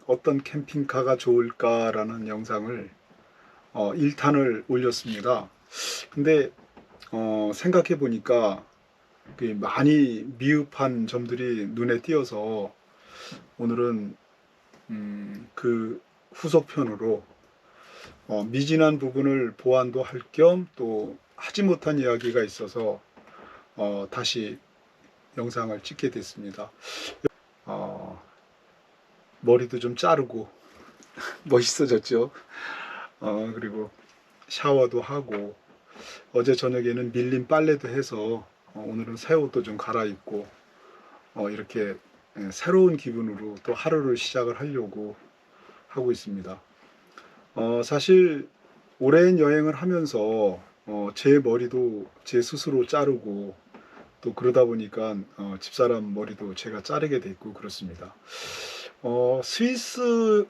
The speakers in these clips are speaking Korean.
어떤 캠핑카가 좋을까라는 영상을 1탄을 올렸습니다. 근데 생각해 보니까 많이 미흡한 점들이 눈에 띄어서 오늘은 그 후속편으로 미진한 부분을 보완도 할 겸 또 하지 못한 이야기가 있어서 다시 영상을 찍게 됐습니다. 어, 머리도 좀 자르고 멋있어졌죠. 그리고 샤워도 하고 어제 저녁에는 밀린 빨래도 해서 오늘은 새 옷도 좀 갈아입고 이렇게 새로운 기분으로 또 하루를 시작을 하려고 하고 있습니다. 사실 오랜 여행을 하면서 제 머리도 제 스스로 자르고 또 그러다 보니까 집사람 머리도 제가 자르게 됐고 그렇습니다. 스위스에선가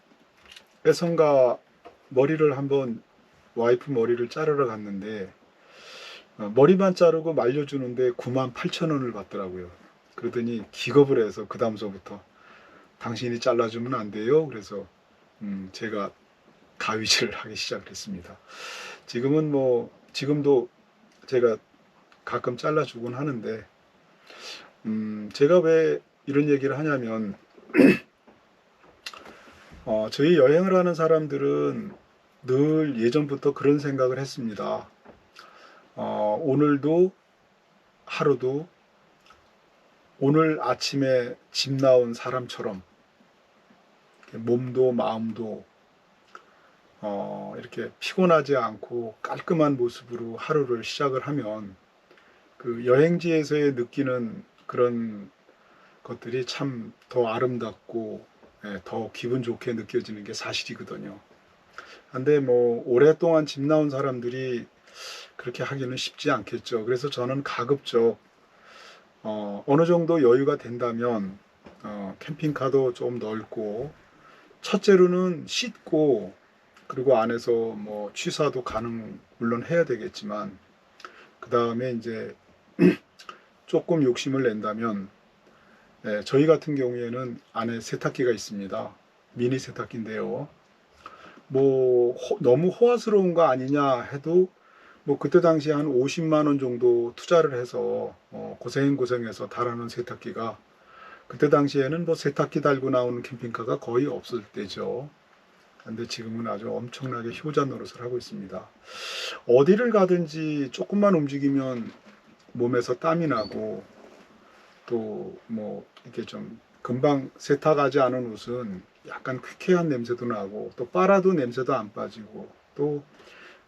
머리를 한번 와이프 머리를 자르러 갔는데 머리만 자르고 말려주는데 98,000원을 받더라고요. 그러더니 기겁을 해서 그 다음서부터 당신이 잘라주면 안 돼요. 그래서 제가 가위질을 하기 시작했습니다. 지금도 제가 가끔 잘라주곤 하는데 제가 왜 이런 얘기를 하냐면 저희 여행을 하는 사람들은 늘 예전부터 그런 생각을 했습니다. 오늘도 하루도 오늘 아침에 집 나온 사람처럼 몸도 마음도 이렇게 피곤하지 않고 깔끔한 모습으로 하루를 시작을 하면 그 여행지에서의 느끼는 그런 것들이 참 더 아름답고 더 기분 좋게 느껴지는 게 사실이거든요. 근데 오랫동안 집 나온 사람들이 그렇게 하기는 쉽지 않겠죠. 그래서 저는 가급적 어느 정도 여유가 된다면 캠핑카도 좀 넓고 첫째로는 씻고 그리고 안에서 취사도 물론 해야 되겠지만 그 다음에 이제 조금 욕심을 낸다면 저희 같은 경우에는 안에 세탁기가 있습니다. 미니 세탁기인데요. 너무 호화스러운 거 아니냐 해도 그때 당시에 한 50만 원 정도 투자를 해서 고생해서 달아놓은 세탁기가 그때 당시에는 세탁기 달고 나오는 캠핑카가 거의 없을 때죠. 근데 지금은 아주 엄청나게 효자 노릇을 하고 있습니다. 어디를 가든지 조금만 움직이면 몸에서 땀이 나고 또 이렇게 좀 금방 세탁하지 않은 옷은 약간 퀴퀴한 냄새도 나고 또 빨아도 냄새도 안 빠지고 또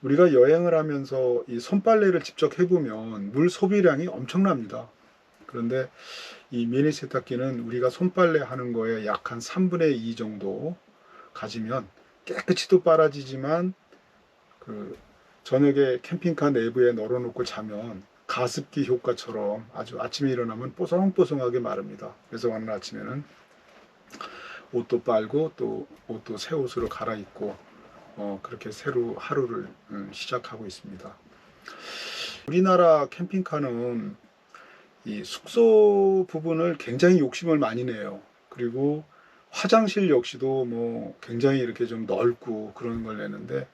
우리가 여행을 하면서 이 손빨래를 직접 해보면 물 소비량이 엄청납니다. 그런데 이 미니 세탁기는 우리가 손빨래 하는 거에 약 한 3분의 2 정도 가지면 깨끗이 또 빨아지지만 그 저녁에 캠핑카 내부에 널어놓고 자면 가습기 효과처럼 아주 아침에 일어나면 뽀송뽀송하게 마릅니다. 그래서 오늘 아침에는 옷도 빨고 또 옷도 새 옷으로 갈아입고 그렇게 새로 하루를 시작하고 있습니다. 우리나라 캠핑카는 이 숙소 부분을 굉장히 욕심을 많이 내요. 그리고 화장실 역시도 굉장히 이렇게 좀 넓고 그런 걸 내는데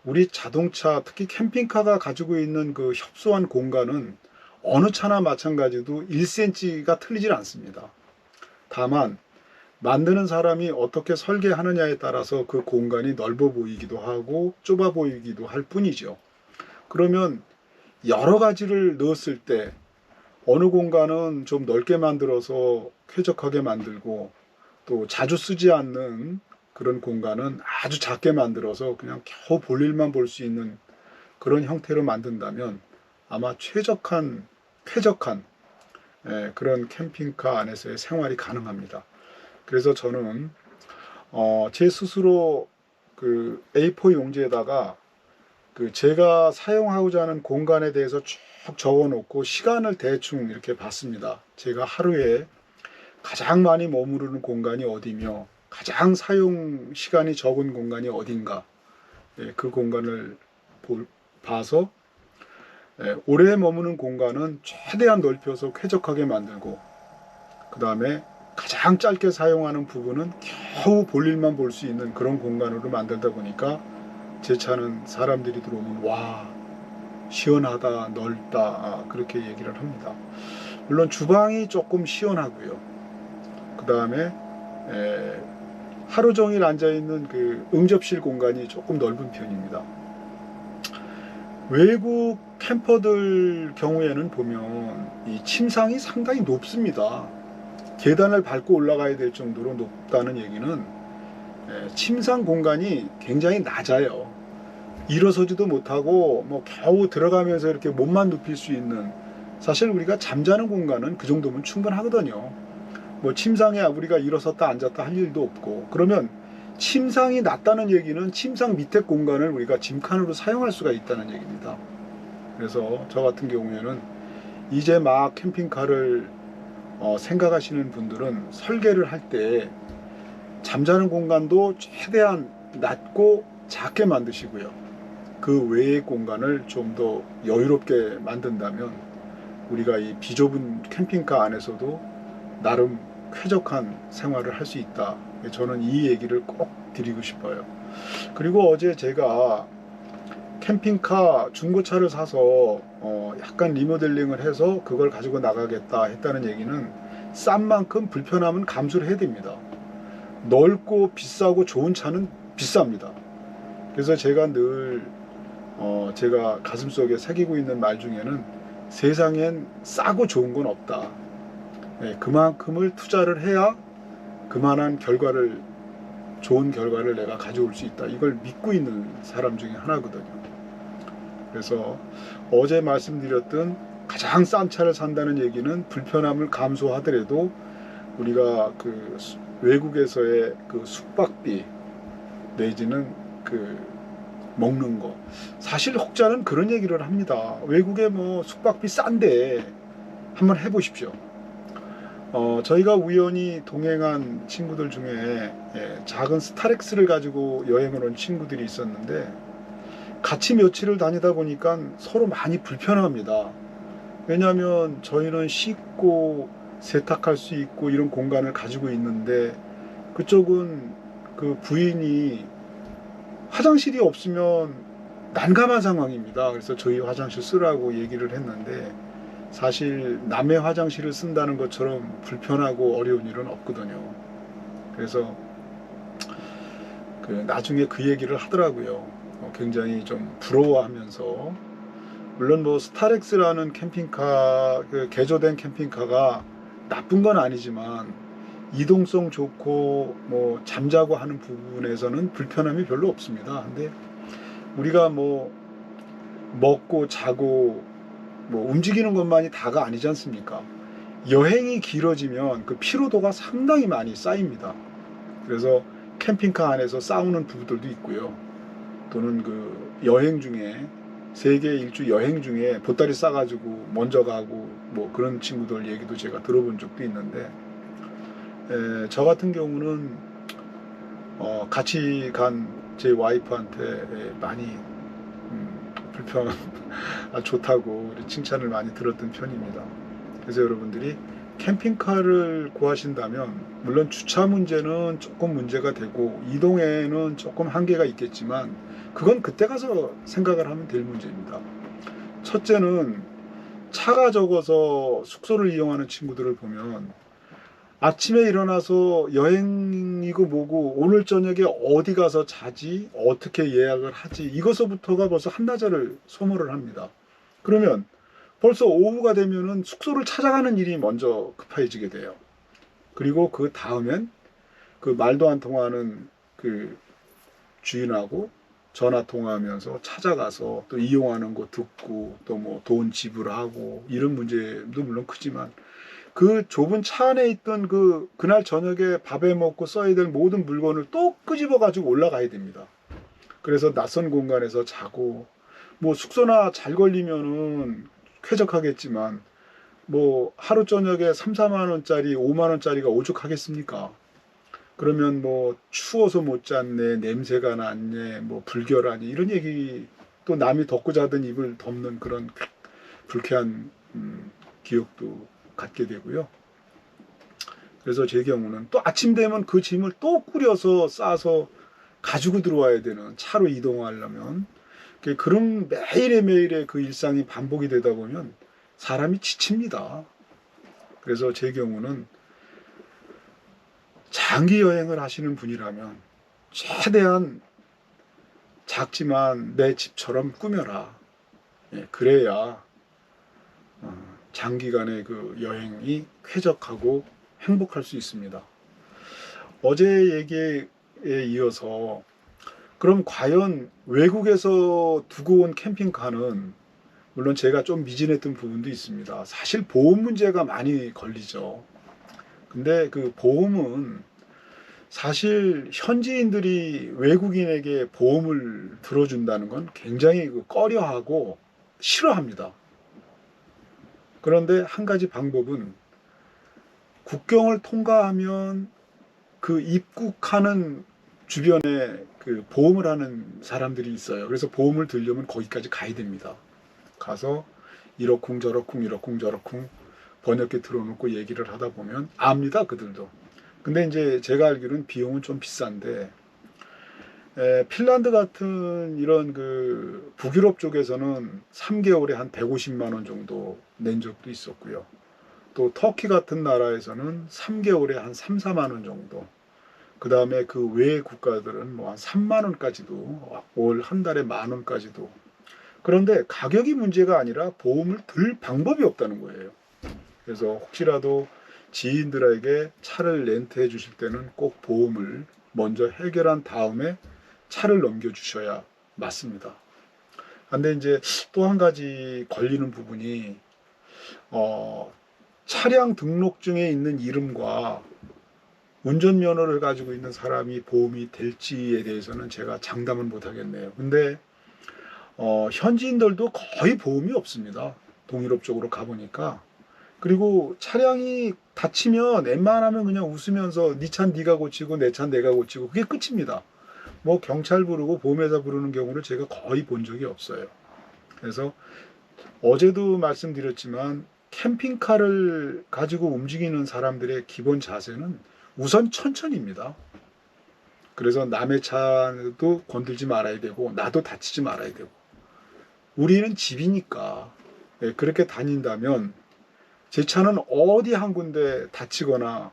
우리 자동차 특히 캠핑카가 가지고 있는 그 협소한 공간은 어느 차나 마찬가지도 1cm가 틀리질 않습니다. 다만 만드는 사람이 어떻게 설계하느냐에 따라서 그 공간이 넓어 보이기도 하고 좁아 보이기도 할 뿐이죠. 그러면 여러 가지를 넣었을 때 어느 공간은 좀 넓게 만들어서 쾌적하게 만들고 또 자주 쓰지 않는 그런 공간은 아주 작게 만들어서 그냥 겨우 볼일만 볼 수 있는 그런 형태로 만든다면 아마 쾌적한 그런 캠핑카 안에서의 생활이 가능합니다. 그래서 저는 제 스스로 그 A4 용지에다가 제가 사용하고자 하는 공간에 대해서 쭉 적어 놓고 시간을 대충 이렇게 봤습니다. 제가 하루에 가장 많이 머무르는 공간이 어디며 가장 사용 시간이 적은 공간이 어딘가 그 공간을 봐서 오래 머무는 공간은 최대한 넓혀서 쾌적하게 만들고 그 다음에 가장 짧게 사용하는 부분은 겨우 볼일만 볼 수 있는 그런 공간으로 만들다 보니까 제 차는 사람들이 들어오면 와, 시원하다, 넓다, 그렇게 얘기를 합니다. 물론 주방이 조금 시원하고요. 그 다음에 하루 종일 앉아있는 그 응접실 공간이 조금 넓은 편입니다. 외국 캠퍼들 경우에는 보면 이 침상이 상당히 높습니다. 계단을 밟고 올라가야 될 정도로 높다는 얘기는 침상 공간이 굉장히 낮아요. 일어서지도 못하고 뭐 겨우 들어가면서 이렇게 몸만 눕힐 수 있는, 사실 우리가 잠자는 공간은 그 정도면 충분하거든요. 뭐 침상에 우리가 일어섰다 앉았다 할 일도 없고, 그러면 침상이 낮다는 얘기는 침상 밑에 공간을 우리가 짐칸으로 사용할 수가 있다는 얘기입니다. 그래서 저 같은 경우에는 이제 막 캠핑카를 생각하시는 분들은 설계를 할 때 잠자는 공간도 최대한 낮고 작게 만드시고요. 그 외의 공간을 좀 더 여유롭게 만든다면 우리가 이 비좁은 캠핑카 안에서도 나름 쾌적한 생활을 할 수 있다. 저는 이 얘기를 꼭 드리고 싶어요. 그리고 어제 제가 캠핑카 중고차를 사서 약간 리모델링을 해서 그걸 가지고 나가겠다 했다는 얘기는 싼 만큼 불편함은 감수를 해야 됩니다. 넓고 비싸고 좋은 차는 비쌉니다. 그래서 제가 늘 제가 가슴속에 새기고 있는 말 중에는 세상엔 싸고 좋은 건 없다. 그만큼을 투자를 해야 그만한 결과를, 좋은 결과를 내가 가져올 수 있다. 이걸 믿고 있는 사람 중에 하나거든요. 그래서 어제 말씀드렸던 가장 싼 차를 산다는 얘기는 불편함을 감수하더라도 우리가 그 외국에서의 그 숙박비 내지는 그 먹는 거, 사실 혹자는 그런 얘기를 합니다. 외국에 뭐 숙박비 싼데 한번 해보십시오. 저희가 우연히 동행한 친구들 중에 작은 스타렉스를 가지고 여행을 온 친구들이 있었는데 같이 며칠을 다니다 보니까 서로 많이 불편합니다. 왜냐하면 저희는 씻고 세탁할 수 있고 이런 공간을 가지고 있는데 그쪽은 그 부인이 화장실이 없으면 난감한 상황입니다. 그래서 저희 화장실 쓰라고 얘기를 했는데 사실 남의 화장실을 쓴다는 것처럼 불편하고 어려운 일은 없거든요. 그래서 나중에 그 얘기를 하더라고요. 굉장히 좀 부러워하면서, 물론 뭐 스타렉스라는 캠핑카, 그 개조된 캠핑카가 나쁜 건 아니지만 이동성 좋고 뭐 잠자고 하는 부분에서는 불편함이 별로 없습니다. 근데 우리가 뭐 먹고 자고 뭐 움직이는 것만이 다가 아니지 않습니까? 여행이 길어지면 그 피로도가 상당히 많이 쌓입니다. 그래서 캠핑카 안에서 싸우는 부부들도 있고요. 또는 그 여행 중에 세계 일주 여행 중에 보따리 싸가지고 먼저 가고 뭐 그런 친구들 얘기도 제가 들어본 적도 있는데, 저 같은 경우는 같이 간 제 와이프한테 많이 불편 좋다고 칭찬을 많이 들었던 편입니다. 그래서 여러분들이 캠핑카를 구하신다면 물론 주차 문제는 조금 문제가 되고 이동에는 조금 한계가 있겠지만 그건 그때 가서 생각을 하면 될 문제입니다. 첫째는 차가 적어서 숙소를 이용하는 친구들을 보면 아침에 일어나서 여행이고 뭐고 오늘 저녁에 어디 가서 자지, 어떻게 예약을 하지, 이것서부터가 벌써 한나절을 소모를 합니다. 그러면 벌써 오후가 되면은 숙소를 찾아가는 일이 먼저 급해지게 돼요. 그리고 그 다음엔 그 말도 안 통하는 그 주인하고 전화 통화하면서 찾아가서 또 이용하는 거 듣고 또 뭐 돈 지불하고 이런 문제도 물론 크지만 그 좁은 차 안에 있던 그날 저녁에 밥에 먹고 써야 될 모든 물건을 또 끄집어 가지고 올라가야 됩니다. 그래서 낯선 공간에서 자고 뭐 숙소나 잘 걸리면은 쾌적하겠지만 뭐 하루 저녁에 3, 4만 원짜리 5만 원짜리가 오죽하겠습니까? 그러면 뭐 추워서 못 잤네, 냄새가 났네, 뭐 불결하니 이런 얘기, 또 남이 덮고 자던 입을 덮는 그런 불쾌한 기억도 갖게 되고요. 그래서 제 경우는 또 아침 되면 그 짐을 또 꾸려서 싸서 가지고 들어와야 되는, 차로 이동하려면 그런 매일의 그 일상이 반복이 되다 보면 사람이 지칩니다. 그래서 제 경우는 장기 여행을 하시는 분이라면 최대한 작지만 내 집처럼 꾸며라. 그래야 장기간의 그 여행이 쾌적하고 행복할 수 있습니다. 어제 얘기에 이어서 그럼 과연 외국에서 두고 온 캠핑카는, 물론 제가 좀 미진했던 부분도 있습니다. 사실 보험 문제가 많이 걸리죠. 근데 그 보험은 사실 현지인들이 외국인에게 보험을 들어준다는 건 굉장히 꺼려하고 싫어합니다. 그런데 한 가지 방법은, 국경을 통과하면 그 입국하는 주변에 그 보험을 하는 사람들이 있어요. 그래서 보험을 들려면 거기까지 가야 됩니다. 가서 이러쿵 저러쿵 번역기 틀어놓고 얘기를 하다 보면 압니다, 그들도. 근데 이제 제가 알기로는 비용은 좀 비싼데, 핀란드 같은 이런 그 북유럽 쪽에서는 3개월에 한 150만 원 정도 낸 적도 있었고요. 또 터키 같은 나라에서는 3개월에 한 3, 4만 원 정도. 그 다음에 그 외 국가들은 뭐 한 3만 원까지도, 월 한 달에 만 원까지도. 그런데 가격이 문제가 아니라 보험을 들 방법이 없다는 거예요. 그래서 혹시라도 지인들에게 차를 렌트해 주실 때는 꼭 보험을 먼저 해결한 다음에 차를 넘겨주셔야 맞습니다. 근데 이제 또 한 가지 걸리는 부분이, 차량 등록증에 있는 이름과 운전면허를 가지고 있는 사람이 보험이 될지에 대해서는 제가 장담은 못 하겠네요. 근데 현지인들도 거의 보험이 없습니다. 동유럽 쪽으로 가보니까. 그리고 차량이 다치면 웬만하면 그냥 웃으면서 네 차는 네가 고치고 내 차는 내가 고치고 그게 끝입니다. 뭐 경찰 부르고 보험회사 부르는 경우를 제가 거의 본 적이 없어요. 그래서 어제도 말씀드렸지만 캠핑카를 가지고 움직이는 사람들의 기본 자세는 우선 천천히입니다. 그래서 남의 차도 건들지 말아야 되고 나도 다치지 말아야 되고, 우리는 집이니까 그렇게 다닌다면 제 차는 어디 한 군데 다치거나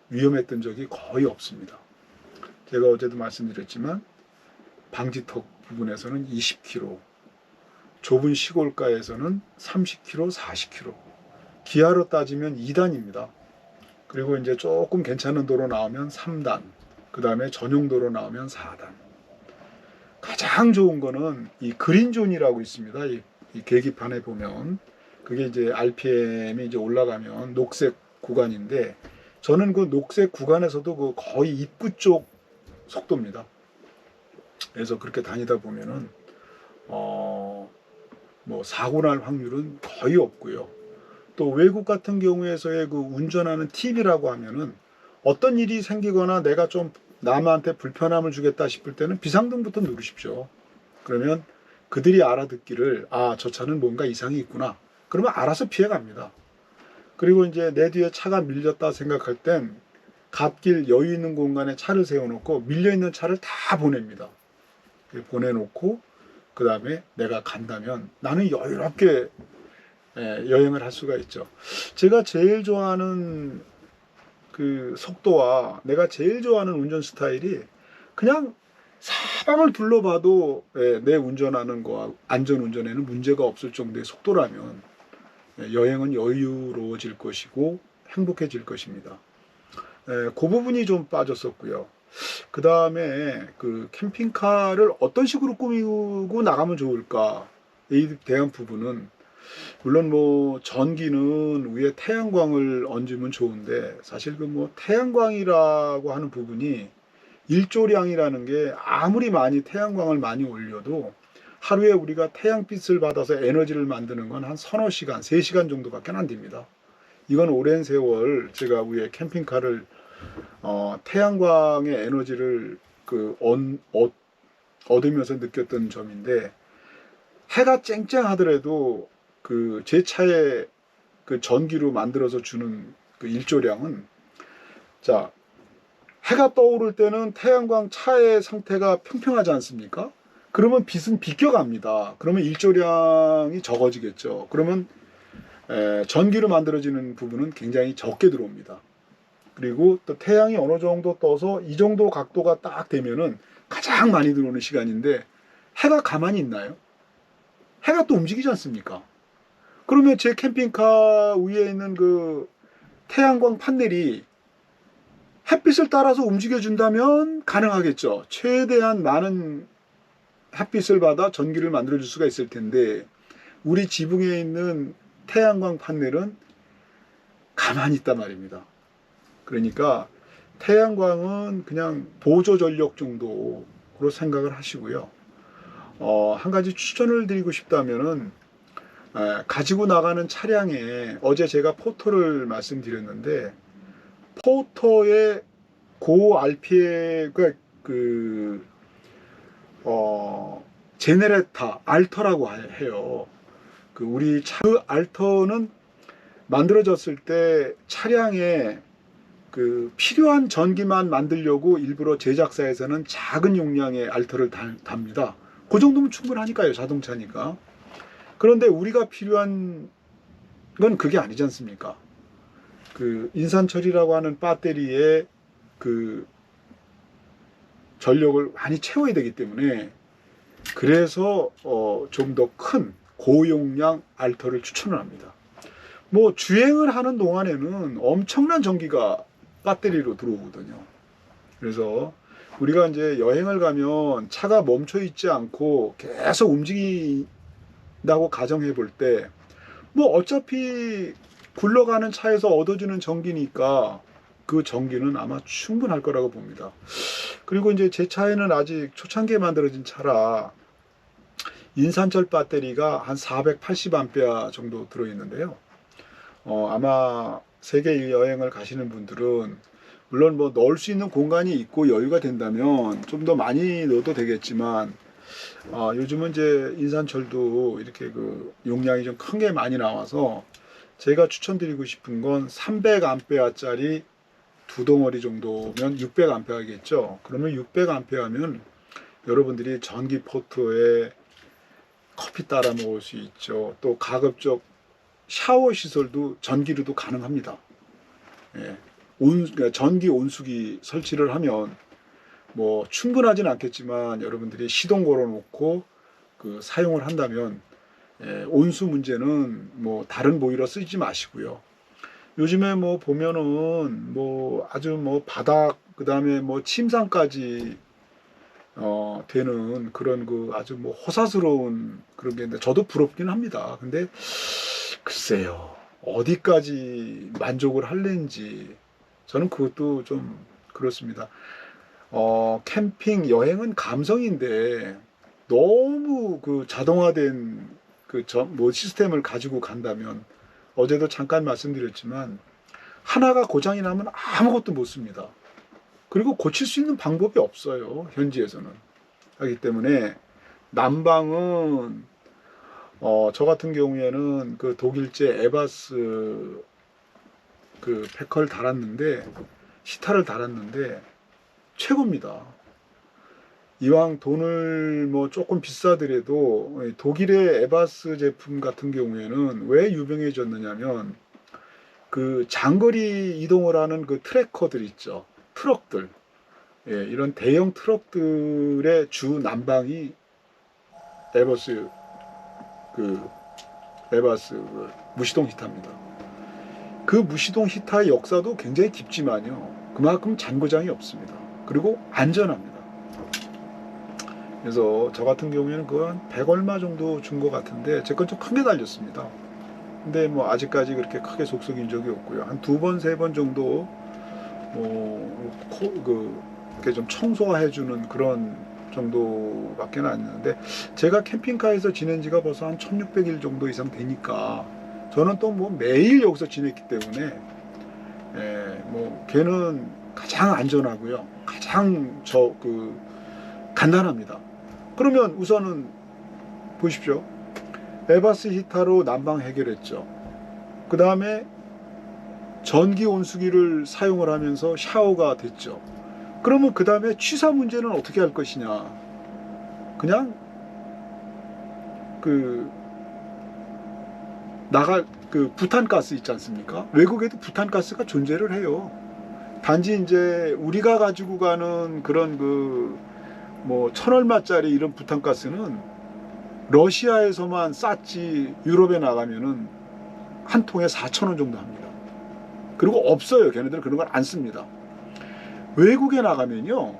위험했던 적이 거의 없습니다. 제가 어제도 말씀드렸지만 방지턱 부분에서는 20km, 좁은 시골가에서는 30km, 40km, 기아로 따지면 2단입니다. 그리고 이제 조금 괜찮은 도로 나오면 3단, 그 다음에 전용도로 나오면 4단. 가장 좋은 거는 이 그린존이라고 있습니다. 이 계기판에 보면 그게 이제 RPM이 이제 올라가면 녹색 구간인데, 저는 그 녹색 구간에서도 그 거의 입구 쪽 속도입니다. 그래서 그렇게 다니다 보면은 뭐 사고 날 확률은 거의 없고요. 또 외국 같은 경우에서의 그 운전하는 팁이라고 하면은, 어떤 일이 생기거나 내가 좀 남한테 불편함을 주겠다 싶을 때는 비상등부터 누르십시오. 그러면 그들이 알아듣기를, 아, 저 차는 뭔가 이상이 있구나. 그러면 알아서 피해갑니다. 그리고 이제 내 뒤에 차가 밀렸다 생각할 땐 갓길 여유 있는 공간에 차를 세워놓고 밀려있는 차를 다 보냅니다. 보내놓고 그 다음에 내가 간다면 나는 여유롭게 여행을 할 수가 있죠. 제가 제일 좋아하는 그 속도와 내가 제일 좋아하는 운전 스타일이, 그냥 사방을 둘러봐도 내 운전하는 거와 안전 운전에는 문제가 없을 정도의 속도라면 여행은 여유로워질 것이고 행복해질 것입니다. 그 부분이 좀 빠졌었고요. 그 다음에 그 캠핑카를 어떤 식으로 꾸미고 나가면 좋을까에 대한 부분은, 물론 뭐 전기는 위에 태양광을 얹으면 좋은데, 사실 그 뭐 태양광이라고 하는 부분이 일조량이라는 게 아무리 많이 태양광을 많이 올려도 하루에 우리가 태양빛을 받아서 에너지를 만드는 건 한 서너 시간, 3시간 정도밖에 안 됩니다. 이건 오랜 세월 제가 위에 캠핑카를 태양광의 에너지를 얻으면서 느꼈던 점인데, 해가 쨍쨍하더라도 그 제 차에 그 전기로 만들어서 주는 그 일조량은 자, 해가 떠오를 때는 태양광 차의 상태가 평평하지 않습니까? 그러면 빛은 비껴갑니다. 그러면 일조량이 적어지겠죠. 그러면 전기로 만들어지는 부분은 굉장히 적게 들어옵니다. 그리고 또 태양이 어느 정도 떠서 이 정도 각도가 딱 되면은 가장 많이 들어오는 시간인데 해가 가만히 있나요? 해가 또 움직이지 않습니까? 그러면 제 캠핑카 위에 있는 그 태양광 판넬이 햇빛을 따라서 움직여준다면 가능하겠죠. 최대한 많은 햇빛을 받아 전기를 만들어줄 수가 있을 텐데 우리 지붕에 있는 태양광 판넬은 가만히 있단 말입니다. 그러니까 태양광은 그냥 보조 전력 정도로 생각을 하시고요. 한 가지 추천을 드리고 싶다면은 가지고 나가는 차량에 어제 제가 포터를 말씀드렸는데 포터의 고 RPM 제네레타 알터라고 해요. 그 우리 그 알터는 만들어졌을 때 차량에 그 필요한 전기만 만들려고 일부러 제작사에서는 작은 용량의 알터를 답니다. 그 정도면 충분하니까요, 자동차니까. 그런데 우리가 필요한 건 그게 아니지 않습니까? 그 인산철이라고 하는 배터리에 그 전력을 많이 채워야 되기 때문에 그래서 좀 더 큰 고용량 알터를 추천을 합니다. 뭐 주행을 하는 동안에는 엄청난 전기가 배터리로 들어오거든요. 그래서 우리가 이제 여행을 가면 차가 멈춰 있지 않고 계속 움직인다고 가정해 볼 때 뭐 어차피 굴러가는 차에서 얻어지는 전기니까 그 전기는 아마 충분할 거라고 봅니다. 그리고 이제 제 차에는 아직 초창기에 만들어진 차라 인산철 배터리가 한 480A 정도 들어있는데요. 아마 세계 여행을 가시는 분들은 물론 뭐 넣을 수 있는 공간이 있고 여유가 된다면 좀 더 많이 넣어도 되겠지만 요즘은 이제 인산철도 이렇게 그 용량이 좀 큰 게 많이 나와서 제가 추천드리고 싶은 건 300A짜리 두 덩어리 정도면 600A겠죠. 그러면 600A면 여러분들이 전기 포트에 커피 따라 먹을 수 있죠. 또 가급적 샤워 시설도 전기로도 가능합니다. 예. 그러니까 전기 온수기 설치를 하면 뭐 충분하진 않겠지만 여러분들이 시동 걸어 놓고 그 사용을 한다면 온수 문제는 뭐 다른 보일러 쓰지 마시고요. 요즘에 뭐 보면은 뭐 아주 뭐 바닥 그다음에 뭐 침상까지 되는 그런 그 아주 뭐 호사스러운 그런 게 있는데 저도 부럽긴 합니다. 근데 글쎄요 어디까지 만족을 할는지 저는 그것도 좀 그렇습니다. 캠핑 여행은 감성인데 너무 그 자동화된 그 뭐 시스템을 가지고 간다면 어제도 잠깐 말씀드렸지만 하나가 고장이 나면 아무것도 못 씁니다. 그리고 고칠 수 있는 방법이 없어요. 현지에서는. 하기 때문에 난방은 저 같은 경우에는 그 독일제 에바스 그 패커를 달았는데 히타를 달았는데 최고입니다. 이왕 돈을 뭐 조금 비싸더라도 독일의 에바스 제품 같은 경우에는 왜 유명해졌느냐면 그 장거리 이동을 하는 그 트래커들 있죠. 트럭들. 예, 이런 대형 트럭들의 주 난방이 에버스 그 에바스 그 무시동 히타입니다. 그 무시동 히타의 역사도 굉장히 깊지만요. 그만큼 잔고장이 없습니다. 그리고 안전합니다. 그래서 저 같은 경우에는 그건 100 얼마 정도 준 것 같은데 제 건 좀 크게 달렸습니다. 근데 뭐 아직까지 그렇게 크게 속속인 적이 없고요. 한 2번, 3번 정도 이렇게 좀 청소해주는 그런 정도밖에 안 했는데 제가 캠핑카에서 지낸 지가 벌써 한 1600일 정도 이상 되니까 저는 또 뭐 매일 여기서 지냈기 때문에 뭐 걔는 가장 안전하고요. 가장 간단합니다. 그러면 우선은 보십시오. 에바스 히타로 난방 해결했죠. 그 다음에 전기 온수기를 사용을 하면서 샤워가 됐죠. 그러면 그 다음에 취사 문제는 어떻게 할 것이냐. 그냥 그 나갈 그 부탄가스 있지 않습니까? 외국에도 부탄가스가 존재를 해요. 단지 이제 우리가 가지고 가는 그런 그 뭐 1,000얼마짜리 이런 부탄가스는 러시아에서만 쌌지 유럽에 나가면은 한 통에 4,000원 정도 합니다. 그리고 없어요. 걔네들은 그런 걸 안 씁니다. 외국에 나가면요,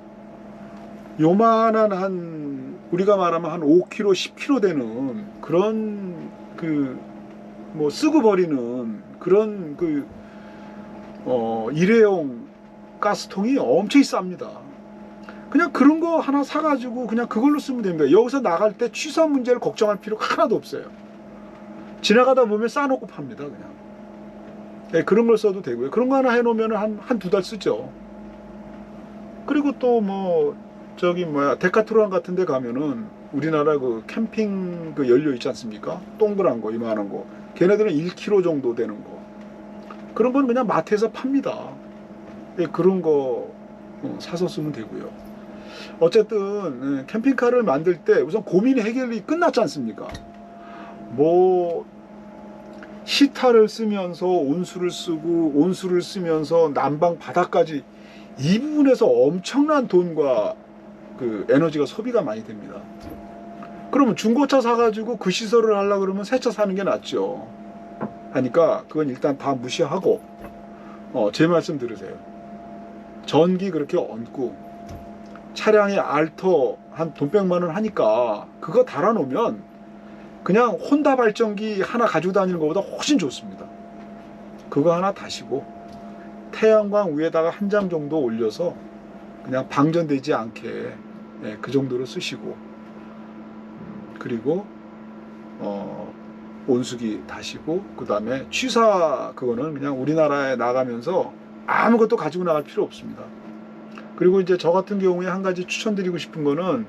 요만한 한 우리가 말하면 한 5kg, 10kg 되는 그런 그 뭐 쓰고 버리는 그런 그 일회용 가스통이 엄청 쌉니다. 그냥 그런 거 하나 사가지고 그냥 그걸로 쓰면 됩니다. 여기서 나갈 때 취사 문제를 걱정할 필요가 하나도 없어요. 지나가다 보면 싸놓고 팝니다. 그냥. 네, 그런 걸 써도 되고요. 그런 거 하나 해놓으면 한 두 달 쓰죠. 그리고 또 뭐 저기 뭐야 데카트론 같은 데 가면은 우리나라 그 캠핑 그 연료 있지 않습니까? 동그란 거 이만한 거. 걔네들은 1kg 정도 되는 거. 그런 건 그냥 마트에서 팝니다. 네, 그런 거 사서 쓰면 되고요. 어쨌든 캠핑카를 만들 때 우선 고민 해결이 끝났지 않습니까? 뭐 히타를 쓰면서 온수를 쓰고 온수를 쓰면서 난방 바닥까지 이 부분에서 엄청난 돈과 그 에너지가 소비가 많이 됩니다. 그러면 중고차 사가지고 그 시설을 하려고 그러면 새 차 사는 게 낫죠. 하니까 그건 일단 다 무시하고 제 말씀 들으세요. 전기 그렇게 얹고 차량에 알터 한 돈 100만 원 하니까 그거 달아놓으면 그냥 혼다 발전기 하나 가지고 다니는 것보다 훨씬 좋습니다. 그거 하나 다시고 태양광 위에다가 한 장 정도 올려서 그냥 방전되지 않게 그 정도로 쓰시고 그리고 온수기 다시고 그 다음에 취사 그거는 그냥 우리나라에 나가면서 아무것도 가지고 나갈 필요 없습니다. 그리고 이제 저 같은 경우에 한 가지 추천드리고 싶은 거는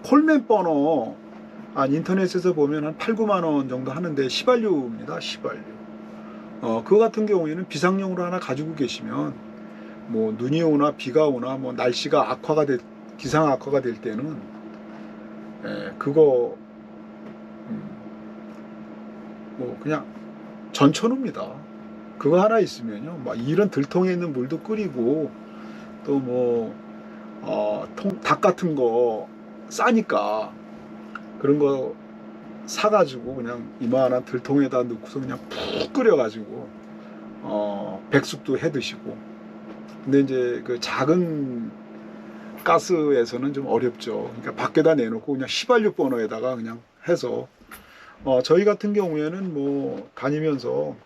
콜맨 버너 인터넷에서 보면 한 8, 9만 원 정도 하는데 휘발유입니다. 휘발유. 그거 같은 경우에는 비상용으로 하나 가지고 계시면 뭐 눈이 오나 비가 오나 뭐 날씨가 기상 악화가 될 때는 그거 뭐 그냥 전천후입니다. 그거 하나 있으면요, 막 이런 들통에 있는 물도 끓이고 또 뭐 닭 같은 거 싸니까 그런 거 사가지고 그냥 이만한 들통에다 넣고서 그냥 푹 끓여가지고 백숙도 해 드시고. 근데 이제 그 작은 가스에서는 좀 어렵죠. 그러니까 밖에다 내놓고 그냥 휘발유 버너에다가 그냥 해서 저희 같은 경우에는 뭐 다니면서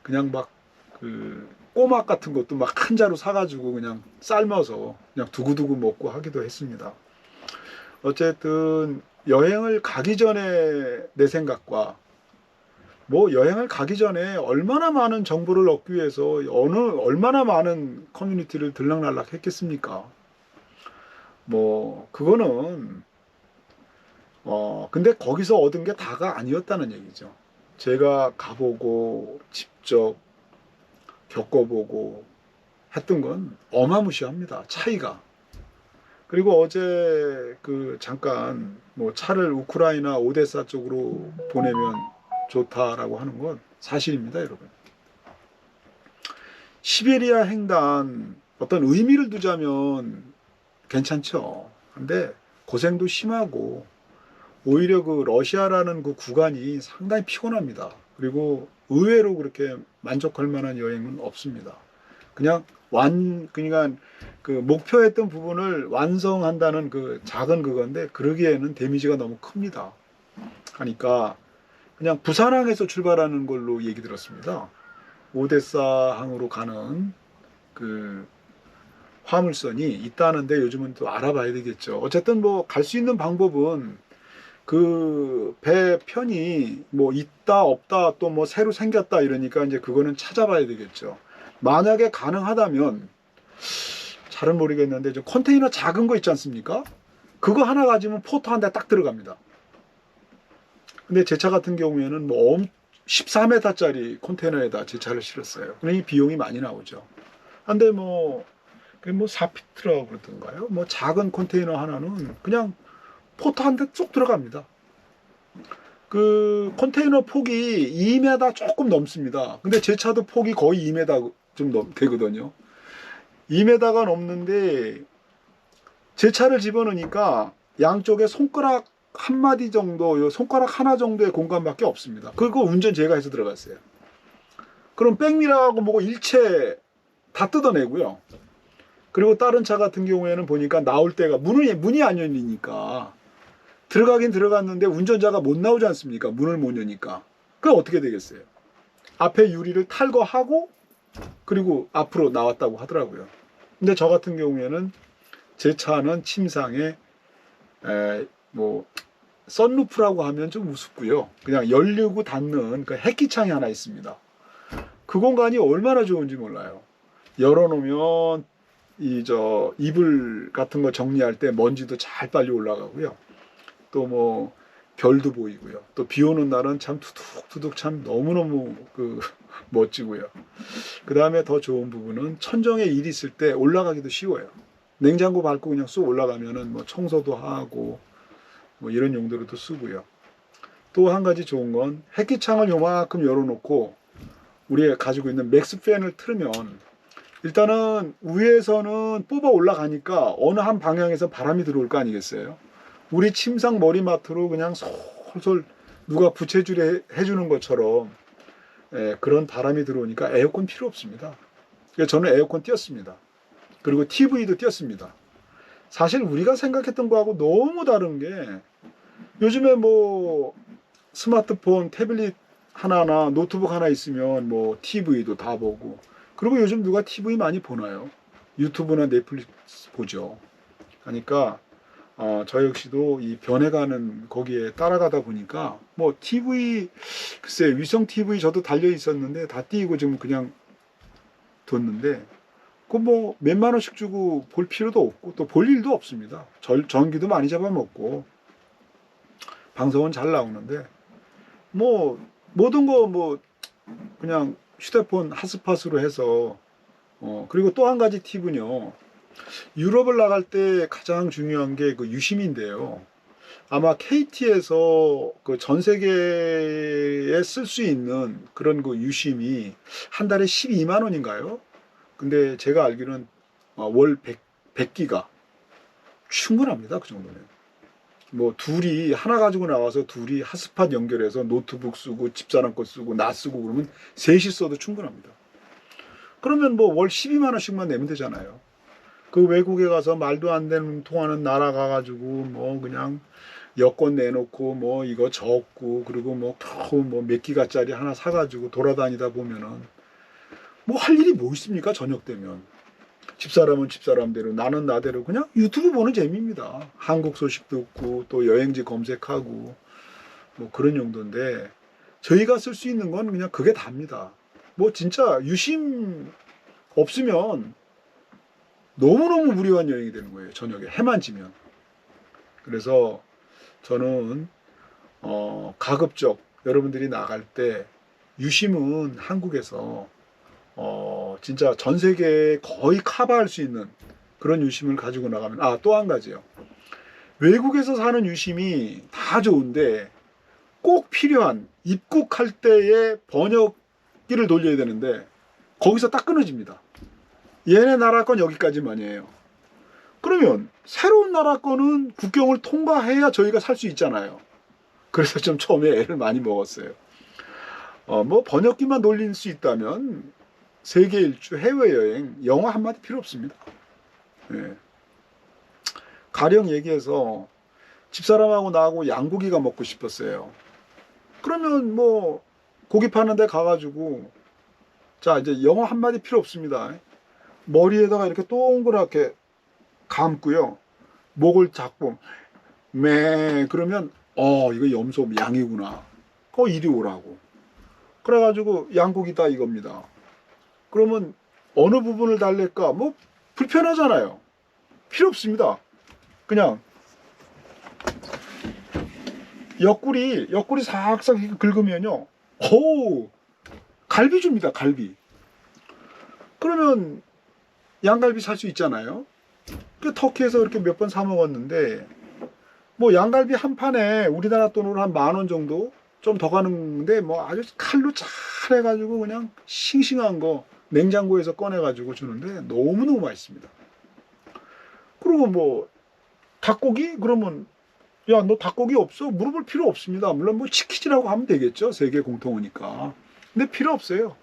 그냥 막 그 꼬막 같은 것도 막 한 자루 사가지고 그냥 삶아서 그냥 두고두고 먹고 하기도 했습니다. 어쨌든 여행을 가기 전에 내 생각과 뭐 여행을 가기 전에 얼마나 많은 정보를 얻기 위해서 얼마나 많은 커뮤니티를 들락날락 했겠습니까? 뭐 그거는 근데 거기서 얻은 게 다가 아니었다는 얘기죠. 제가 가보고 직접 겪어보고 했던 건 어마무시합니다. 차이가. 그리고 어제 그 잠깐 뭐 차를 우크라이나 오데사 쪽으로 보내면 좋다라고 하는 건 사실입니다, 여러분. 시베리아 횡단 어떤 의미를 두자면 괜찮죠. 근데 고생도 심하고 오히려 그 러시아라는 그 구간이 상당히 피곤합니다. 그리고 의외로 그렇게 만족할 만한 여행은 없습니다. 그냥 그러니까 그 목표했던 부분을 완성한다는 그 작은 그건데 그러기에는 데미지가 너무 큽니다. 하니까 그냥 부산항에서 출발하는 걸로 얘기 들었습니다. 오데사항으로 가는 그 화물선이 있다는데 요즘은 또 알아봐야 되겠죠. 어쨌든 뭐 갈 수 있는 방법은 그 배 편이 뭐 있다 없다 또 뭐 새로 생겼다 이러니까 이제 그거는 찾아봐야 되겠죠. 만약에 가능하다면 잘은 모르겠는데 저 컨테이너 작은 거 있지 않습니까? 그거 하나 가지면 포터 한 대 딱 들어갑니다. 근데 제 차 같은 경우에는 뭐 14m짜리 컨테이너에다 제 차를 실었어요. 그러니 비용이 많이 나오죠. 근데 뭐, 그게 뭐 4피트라고 그러던가요? 뭐 작은 컨테이너 하나는 그냥 포트 한 대 쏙 들어갑니다. 그 컨테이너 폭이 2m 조금 넘습니다. 근데 제 차도 폭이 거의 2m 좀 되거든요. 2m가 넘는데 제 차를 집어넣으니까 양쪽에 손가락 한 마디 정도, 손가락 하나 정도의 공간밖에 없습니다. 그거 운전 제가 해서 들어갔어요. 그럼 백미러하고 뭐고 일체 다 뜯어내고요. 그리고 다른 차 같은 경우에는 보니까 나올 때가 문이 안 열리니까 들어가긴 들어갔는데 운전자가 못 나오지 않습니까? 문을 못 여니까. 그럼 어떻게 되겠어요? 앞에 유리를 탈거하고 그리고 앞으로 나왔다고 하더라고요. 근데 저 같은 경우에는 제 차는 침상에 뭐 썬루프라고 하면 좀 우습고요. 그냥 열리고 닫는 그 햇기창이 하나 있습니다. 그 공간이 얼마나 좋은지 몰라요. 열어놓으면 이불 같은 거 정리할 때 먼지도 잘 빨리 올라가고요. 또 뭐 별도 보이고요. 또 비 오는 날은 참 투둑투둑 참 너무너무 멋지고요. 그 다음에 더 좋은 부분은 천정에 일 있을 때 올라가기도 쉬워요. 냉장고 밟고 그냥 쑥 올라가면은 뭐 청소도 하고 뭐 이런 용도로도 쓰고요. 또 한 가지 좋은 건 햇기창을 요만큼 열어놓고 우리가 가지고 있는 맥스팬을 틀으면 일단은 위에서는 뽑아 올라가니까 어느 한 방향에서 바람이 들어올 거 아니겠어요? 우리 침상 머리맡으로 그냥 솔솔 누가 부채질해 주는 것처럼 그런 바람이 들어오니까 에어컨 필요 없습니다. 그래서 저는 에어컨 띄웠습니다. 그리고 TV도 띄웠습니다. 사실 우리가 생각했던 거하고 너무 다른 게 요즘에 뭐 스마트폰, 태블릿 하나나 노트북 하나 있으면 뭐 TV도 다 보고 그리고 요즘 누가 TV 많이 보나요? 유튜브나 넷플릭스 보죠. 그러니까 저 역시도 이 변해가는 거기에 따라가다 보니까 뭐 TV 글쎄 위성 TV 저도 달려 있었는데 다 띄고 지금 그냥 뒀는데 그 뭐 몇만 원씩 주고 볼 필요도 없고 또 볼 일도 없습니다. 전기도 많이 잡아먹고 방송은 잘 나오는데 뭐 모든 거 뭐 그냥 휴대폰 핫스팟으로 해서 그리고 또 한 가지 팁은요. 유럽을 나갈 때 가장 중요한 게 그 유심인데요. 아마 KT에서 그 전 세계에 쓸 수 있는 그런 그 유심이 한 달에 12만 원인가요? 근데 제가 알기로는 월 100기가 충분합니다. 그 정도면. 뭐 둘이 하나 가지고 나와서 둘이 핫스팟 연결해서 노트북 쓰고 집사람 거 쓰고 나 쓰고 그러면 셋이 써도 충분합니다. 그러면 뭐 월 12만 원씩만 내면 되잖아요. 그 외국에 가서 말도 안 되는 통하는 나라 가가지고 뭐 그냥 여권 내놓고 뭐 이거 적고 그리고 뭐 겨우 뭐 몇 기가짜리 하나 사가지고 돌아다니다 보면은 뭐 할 일이 뭐 있습니까? 저녁 되면. 집사람은 집사람대로 나는 나대로 그냥 유튜브 보는 재미입니다. 한국 소식 듣고 또 여행지 검색하고 뭐 그런 용도인데 저희가 쓸 수 있는 건 그냥 그게 답니다. 뭐 진짜 유심 없으면 너무너무 무료한 여행이 되는 거예요. 저녁에 해만 지면. 그래서 저는 가급적 여러분들이 나갈 때 유심은 한국에서 진짜 전 세계에 거의 커버할 수 있는 그런 유심을 가지고 나가면 또 한 가지요. 외국에서 사는 유심이 다 좋은데 꼭 필요한 입국할 때의 번역기를 돌려야 되는데 거기서 딱 끊어집니다. 얘네 나라 건 여기까지만이에요. 그러면 새로운 나라 거는 국경을 통과해야 저희가 살 수 있잖아요. 그래서 좀 처음에 애를 많이 먹었어요. 뭐 번역기만 돌릴 수 있다면 세계 일주 해외여행 영어 한마디 필요 없습니다. 예. 가령 얘기해서 집사람하고 나하고 양고기가 먹고 싶었어요. 그러면 뭐 고기 파는 데 가가지고 자 이제 영어 한마디 필요 없습니다. 머리에다가 이렇게 동그랗게 감고요. 목을 잡고 그러면 이거 염소 양이구나. 이리 오라고. 그래가지고 양고기다 이겁니다. 그러면 어느 부분을 달랠까? 뭐 불편하잖아요. 필요 없습니다. 그냥 옆구리 싹싹 긁으면요. 오, 갈비 줍니다, 갈비. 그러면 양갈비 살 수 있잖아요. 그 터키에서 그렇게 몇 번 사 먹었는데, 뭐 양갈비 한 판에 우리나라 돈으로 한 10,000원 정도 좀 더 가는데, 뭐 아주 칼로 잘 해가지고 그냥 싱싱한 거 냉장고에서 꺼내가지고 주는데 너무너무 맛있습니다. 그리고 뭐 닭고기? 그러면 야, 너 닭고기 없어? 물어볼 필요 없습니다. 물론 뭐 치킨이라고 하면 되겠죠. 세계 공통어니까. 근데 필요 없어요.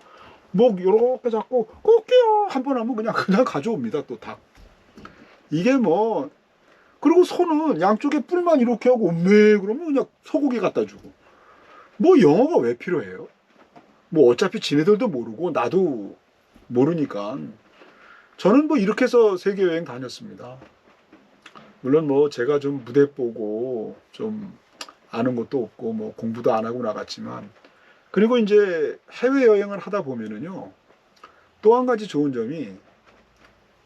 뭐 요렇게 잡고 꼭게요 한 번 하면 그냥 가져옵니다. 또 닭. 이게 뭐, 그리고 소는 양쪽에 뿔만 이렇게 하고 음메 그러면 그냥 소고기 갖다 주고. 뭐 영어가 왜 필요해요? 뭐 어차피 지네들도 모르고 나도 모르니까. 저는 뭐 이렇게 해서 세계 여행 다녔습니다. 물론 뭐 제가 좀 무대 보고 좀 아는 것도 없고 뭐 공부도 안 하고 나갔지만, 그리고 이제 해외 여행을 하다 보면은요, 또 한 가지 좋은 점이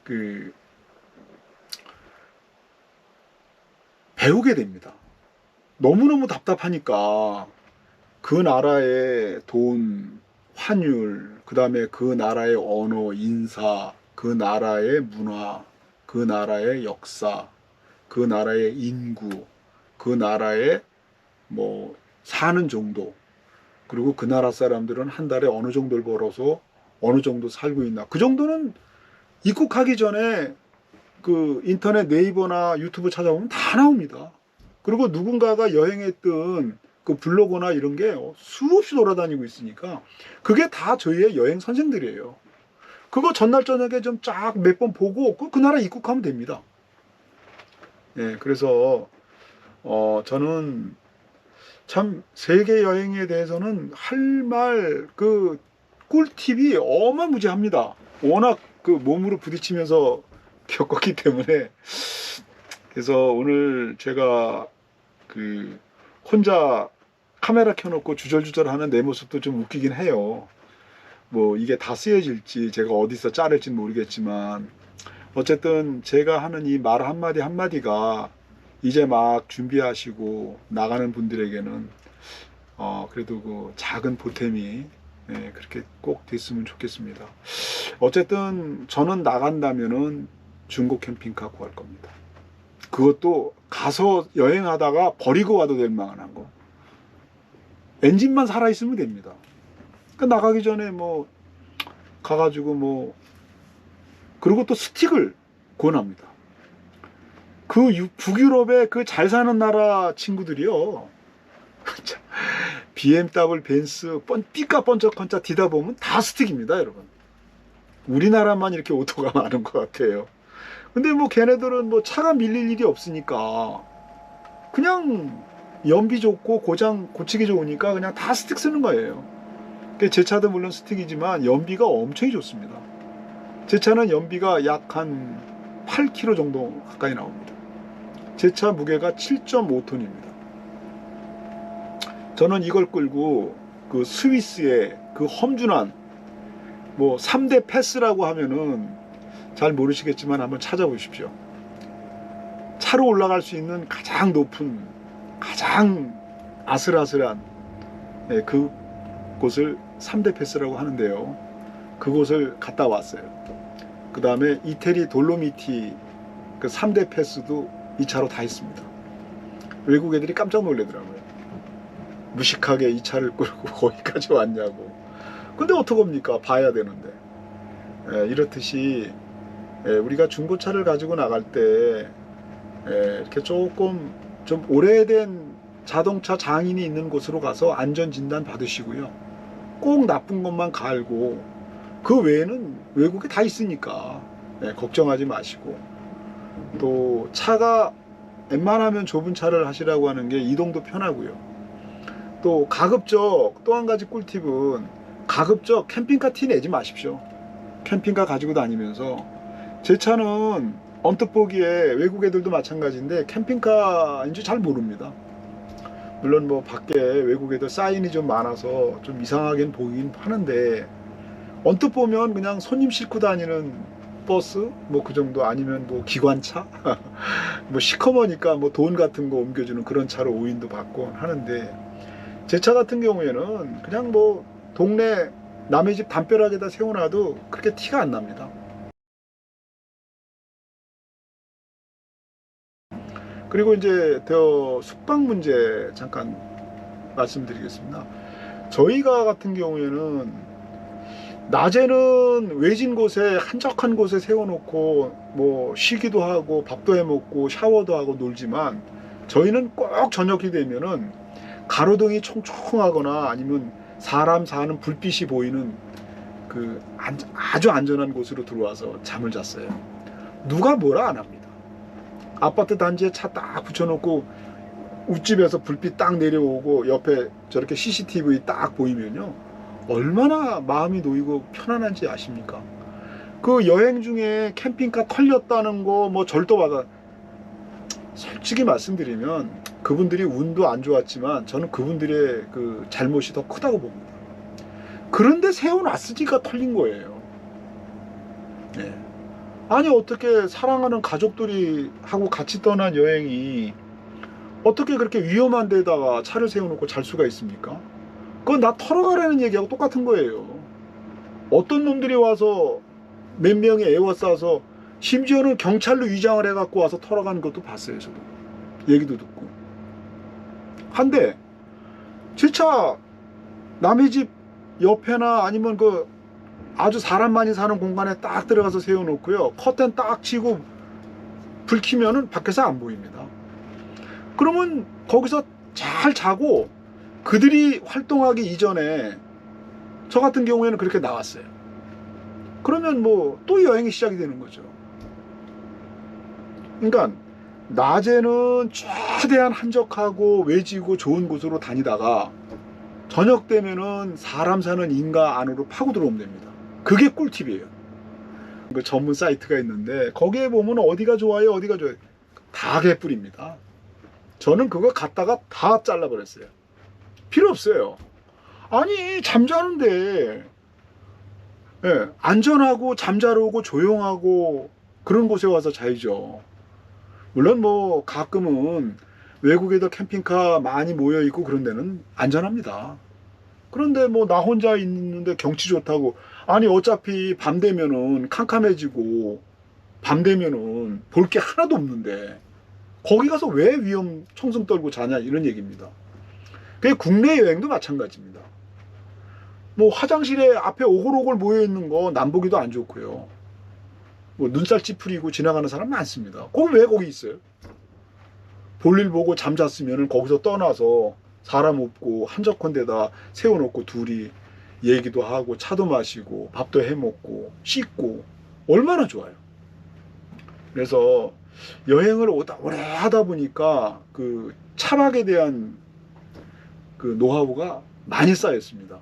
그 배우게 됩니다. 너무너무 답답하니까 그 나라의 돈, 환율, 그 다음에 그 나라의 언어, 인사, 그 나라의 문화, 그 나라의 역사, 그 나라의 인구, 그 나라의 뭐 사는 정도, 그리고 그 나라 사람들은 한 달에 어느 정도를 벌어서 어느 정도 살고 있나. 그 정도는 입국하기 전에 그 인터넷 네이버나 유튜브 찾아보면 다 나옵니다. 그리고 누군가가 여행했던 그 블로그나 이런 게 수없이 돌아다니고 있으니까 그게 다 저희의 여행 선생들이에요. 그거 전날 저녁에 좀 쫙 몇 번 보고 그 나라 입국하면 됩니다. 예, 그래서 저는 참 세계 여행에 대해서는 할 말 그 꿀팁이 어마무지합니다. 워낙 그 몸으로 부딪히면서 겪었기 때문에. 그래서 오늘 제가 그 혼자 카메라 켜놓고 주절주절 하는 내 모습도 좀 웃기긴 해요. 뭐 이게 다 쓰여질지 제가 어디서 자를지 모르겠지만, 어쨌든 제가 하는 이 말 한마디 한마디가 이제 막 준비하시고 나가는 분들에게는 그래도 그 작은 보탬이 그렇게 꼭 됐으면 좋겠습니다. 어쨌든 저는 나간다면은 중고 캠핑카 구할 겁니다. 그것도 가서 여행하다가 버리고 와도 될 만한 거. 엔진만 살아있으면 됩니다. 그러니까 나가기 전에 뭐 가가지고 뭐, 그리고 또 스틱을 권합니다. 그 북유럽의 그 잘 사는 나라 친구들이요, BMW, 벤츠, 삐까번쩍번쩍 디다 보면 다 스틱입니다, 여러분. 우리나라만 이렇게 오토가 많은 것 같아요. 근데 뭐 걔네들은 뭐 차가 밀릴 일이 없으니까 그냥 연비 좋고 고장 고치기 좋으니까 그냥 다 스틱 쓰는 거예요. 제 차도 물론 스틱이지만 연비가 엄청 좋습니다. 제 차는 연비가 약 한 8km 정도 가까이 나옵니다. 제 차 무게가 7.5톤입니다. 저는 이걸 끌고 그 스위스의 그 험준한 뭐 3대 패스라고 하면은 잘 모르시겠지만 한번 찾아보십시오. 차로 올라갈 수 있는 가장 높은, 가장 아슬아슬한 그 곳을 3대 패스라고 하는데요. 그곳을 갔다 왔어요. 그 다음에 이태리 돌로미티 그 3대 패스도 이 차로 다 했습니다. 외국 애들이 깜짝 놀라더라고요. 무식하게 이 차를 끌고 거기까지 왔냐고. 근데 어떡합니까? 봐야 되는데. 이렇듯이 우리가 중고차를 가지고 나갈 때 이렇게 조금 좀 오래된 자동차 장인이 있는 곳으로 가서 안전진단 받으시고요. 꼭 나쁜 것만 갈고 그 외에는 외국에 다 있으니까 걱정하지 마시고, 또 차가 웬만하면 좁은 차를 하시라고 하는 게 이동도 편하고요. 또 가급적 또 한 가지 꿀팁은 가급적 캠핑카 티 내지 마십시오. 캠핑카 가지고 다니면서, 제 차는 언뜻 보기에 외국 애들도 마찬가지인데 캠핑카인지 잘 모릅니다. 물론 뭐 밖에 외국 애들 사인이 좀 많아서 좀 이상하긴 보이긴 하는데, 언뜻 보면 그냥 손님 싣고 다니는 버스 뭐 그 정도, 아니면 뭐 기관차 뭐 시커머니까 뭐 돈 같은 거 옮겨주는 그런 차로 오인도 받고 하는데, 제 차 같은 경우에는 그냥 뭐 동네 남의 집 담벼락에다 세워놔도 그렇게 티가 안 납니다. 그리고 이제 더 숙박 문제 잠깐 말씀드리겠습니다. 저희가 같은 경우에는 낮에는 외진 곳에 한적한 곳에 세워놓고 뭐 쉬기도 하고 밥도 해먹고 샤워도 하고 놀지만, 저희는 꼭 저녁이 되면은 가로등이 총총하거나 아니면 사람 사는 불빛이 보이는 그 아주 안전한 곳으로 들어와서 잠을 잤어요. 누가 뭐라 안 합니다. 아파트 단지에 차 딱 붙여놓고 웃집에서 불빛 딱 내려오고 옆에 저렇게 CCTV 딱 보이면요, 얼마나 마음이 놓이고 편안한지 아십니까? 그 여행 중에 캠핑카 털렸다는 거 뭐 절도 받아, 솔직히 말씀드리면 그분들이 운도 안 좋았지만 저는 그분들의 그 잘못이 더 크다고 봅니다. 그런데 세워놨으니까 털린 거예요. 네. 아니 어떻게 사랑하는 가족들이 하고 같이 떠난 여행이 어떻게 그렇게 위험한 데다가 차를 세워놓고 잘 수가 있습니까? 그건 나 털어가라는 얘기하고 똑같은 거예요. 어떤 놈들이 와서 몇 명이 에워싸서 심지어는 경찰로 위장을 해갖고 와서 털어가는 것도 봤어요. 저도 얘기도 듣고. 한데 제 차 남의 집 옆에나 아니면 그 아주 사람 많이 사는 공간에 딱 들어가서 세워놓고요, 커튼 딱 치고 불 켜면은 밖에서 안 보입니다. 그러면 거기서 잘 자고 그들이 활동하기 이전에 저 같은 경우에는 그렇게 나왔어요. 그러면 뭐 또 여행이 시작이 되는 거죠. 그러니까 낮에는 최대한 한적하고 외지고 좋은 곳으로 다니다가 저녁 되면은 사람 사는 인가 안으로 파고 들어오면 됩니다. 그게 꿀팁이에요. 그 전문 사이트가 있는데 거기에 보면 어디가 좋아요, 어디가 좋아요, 다 개뿔입니다. 저는 그거 갖다가 다 잘라버렸어요. 필요 없어요. 아니 잠자는데, 예, 안전하고 잠자러 오고 조용하고 그런 곳에 와서 자야죠. 물론 뭐 가끔은 외국에도 캠핑카 많이 모여 있고 그런 데는 안전합니다. 그런데 뭐 나 혼자 있는데 경치 좋다고, 아니 어차피 밤 되면은 캄캄해지고 밤 되면은 볼 게 하나도 없는데 거기 가서 왜 위험 청승 떨고 자냐, 이런 얘기입니다. 그게 국내 여행도 마찬가지입니다. 뭐 화장실에 앞에 오글오글 모여 있는 거 남 보기도 안 좋고요. 뭐 눈살 찌푸리고 지나가는 사람 많습니다. 거기 왜 거기 있어요? 볼일 보고 잠잤으면 거기서 떠나서 사람 없고 한적한 데다 세워놓고 둘이 얘기도 하고 차도 마시고 밥도 해먹고 씻고 얼마나 좋아요. 그래서 여행을 오래 하다 보니까 그 차박에 대한 그 노하우가 많이 쌓였습니다.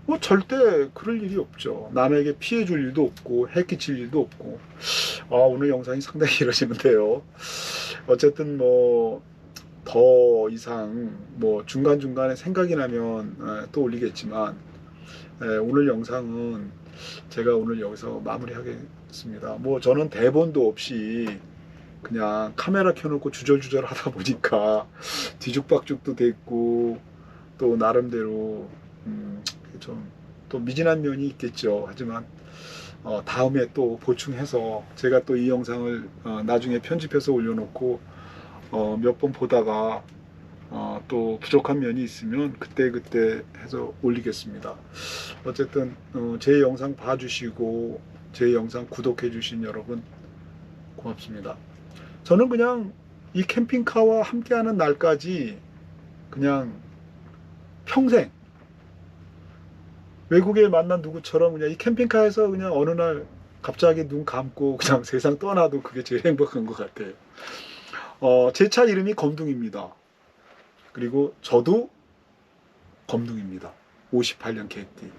뭐 절대 그럴 일이 없죠. 남에게 피해 줄 일도 없고 해 끼칠 일도 없고. 오늘 영상이 상당히 길어지는데요. 어쨌든 뭐 더 이상 뭐 중간중간에 생각이 나면 또 올리겠지만, 오늘 영상은 제가 오늘 여기서 마무리하겠습니다. 뭐 저는 대본도 없이 그냥 카메라 켜놓고 주절주절 하다 보니까 뒤죽박죽도 됐고 또 나름대로 좀 또 미진한 면이 있겠죠. 하지만 다음에 또 보충해서 제가 또 이 영상을 나중에 편집해서 올려놓고 몇 번 보다가 또 부족한 면이 있으면 그때 해서 올리겠습니다. 어쨌든 제 영상 봐주시고 제 영상 구독해 주신 여러분 고맙습니다. 저는 그냥 이 캠핑카와 함께하는 날까지 그냥 평생 외국에 만난 누구처럼 그냥 이 캠핑카에서 그냥 어느 날 갑자기 눈 감고 그냥 세상 떠나도 그게 제일 행복한 것 같아요. 제 차 이름이 검둥입니다. 그리고 저도 검둥입니다. 58년 개띠.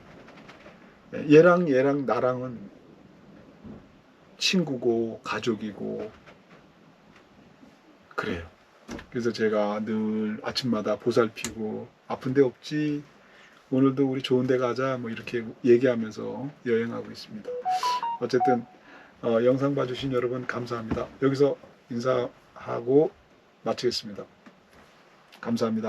얘랑 나랑은 친구고 가족이고 그래요. 그래서 제가 늘 아침마다 보살피고 아픈 데 없지? 오늘도 우리 좋은 데 가자 뭐 이렇게 얘기하면서 여행하고 있습니다. 어쨌든 영상 봐주신 여러분 감사합니다. 여기서 인사하고 마치겠습니다. 감사합니다.